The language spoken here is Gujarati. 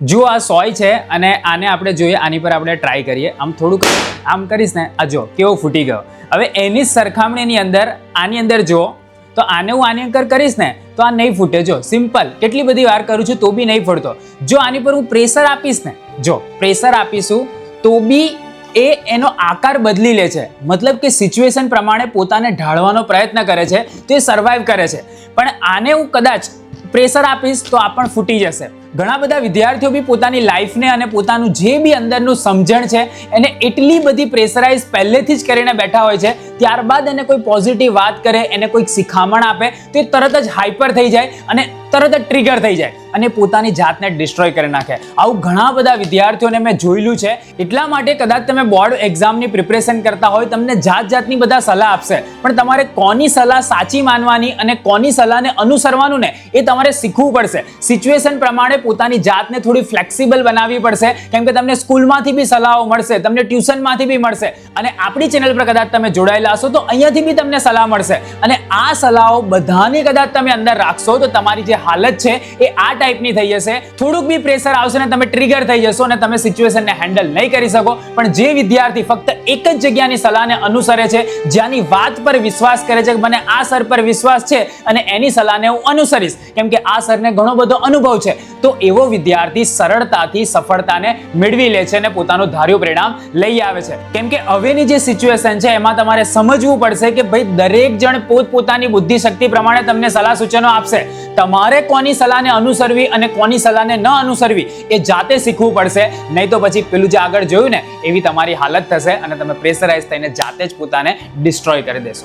જો આ સોય છે અને આને આપણે જોઈએ, આની પર આપણે ટ્રાય કરીએ. આમ થોડુંક આમ કરીશ ને, આ જો કેવો ફૂટી ગયો. હવે એની સરખામણીની અંદર આની અંદર જો તો આને હું આની અંદર કરીશ ને તો આ નહીં ફૂટે. જો સિમ્પલ, કેટલી બધી વાર કરું છું તો બી નહીં ફૂટતો. જો આની પર હું પ્રેશર આપીશ ને, જો પ્રેશર આપીશું તો બી એનો આકાર બદલી લે છે. મતલબ કે સિચ્યુએશન પ્રમાણે પોતાને ઢાળવાનો પ્રયત્ન કરે છે તો એ સર્વાઈવ કરે છે. પણ આને હું કદાચ પ્રેશર આપીશ તો આ પણ ફૂટી જશે. ઘણા બધા વિદ્યાર્થીઓ બી પોતાની લાઈફને અને પોતાનું જે બી અંદરનું સમજણ છે એને એટલી બધી પ્રેશરાઇઝ પહેલેથી જ કરીને બેઠા હોય છે, ત્યારબાદ એને કોઈ પોઝિટિવ વાત કરે, એને કોઈક શિખામણ આપે તો એ તરત જ હાઈપર થઈ જાય અને તરત જ ટ્રિગર થઈ જાય અને પોતાની જાતને ડિસ્ટ્રોય કરી નાખે. આવું ઘણા બધા વિદ્યાર્થીઓને મેં જોયેલું છે. એટલા માટે કદાચ તમે બોર્ડ એક્ઝામની પ્રિપરેશન કરતા હોય, તમને જાતની બધા સલાહ આપશે, પણ તમારે કોની સલાહ સાચી માનવાની અને કોની સલાહને અનુસરવાનું ને એ તમારે શીખવું પડશે. સિચ્યુએશન પ્રમાણે પોતાની જાતને થોડી ફ્લેક્સિબલ બનાવવી પડશે, કેમ કે તમને સ્કૂલમાંથી બી સલાહો મળશે, તમને ટ્યુશનમાંથી બી મળશે અને આપણી ચેનલ પર કદાચ તમે જોડાયેલા હશો તો અહીંયાથી બી તમને સલાહ મળશે. અને આ સલાહો બધાની કદાચ તમે અંદર રાખશો તો તમારી જે હાલત છે એ આ ટાઈપની થઈ જશે. થોડુંક બી પ્રેશર આવશે ને તમે ટ્રિગર થઈ જશો અને તમે સિચ્યુએશનને હેન્ડલ નહીં કરી શકો. પણ જે વિદ્યાર્થી ફક્ત એક જ જગ્યાની સલાહને અનુસરે છે, જ્યાંની વાત પર વિશ્વાસ કરે છે કે મને આ સર પર વિશ્વાસ છે અને એની સલાહને હું અનુસરીશ કેમ કે આ સરને ઘણો બધો અનુભવ છે, તો એવો વિદ્યાર્થી સરળતાથી સફળતાને મેળવી લે છે અને પોતાનું ધાર્યું પરિણામ લઈ આવે છે. કેમ કે હવેની જે સિચ્યુએશન છે એમાં તમારે સમજવું પડશે કે ભાઈ દરેક જણ પોતપોતાની બુદ્ધિ શક્તિ પ્રમાણે તમને સલાહ સૂચનો આપશે. તમારે કોની સલાહને અનુસરવી અને કોની સલાહને ન અનુસરવી એ જાતે શીખવું પડશે. નહીં તો પછી પેલું જે આગળ જોયું ને એવી તમારી હાલત થશે અને તમે પ્રેશરાઇઝ થઈને જાતે જ પોતાને ડિસ્ટ્રોય કરી દેશો.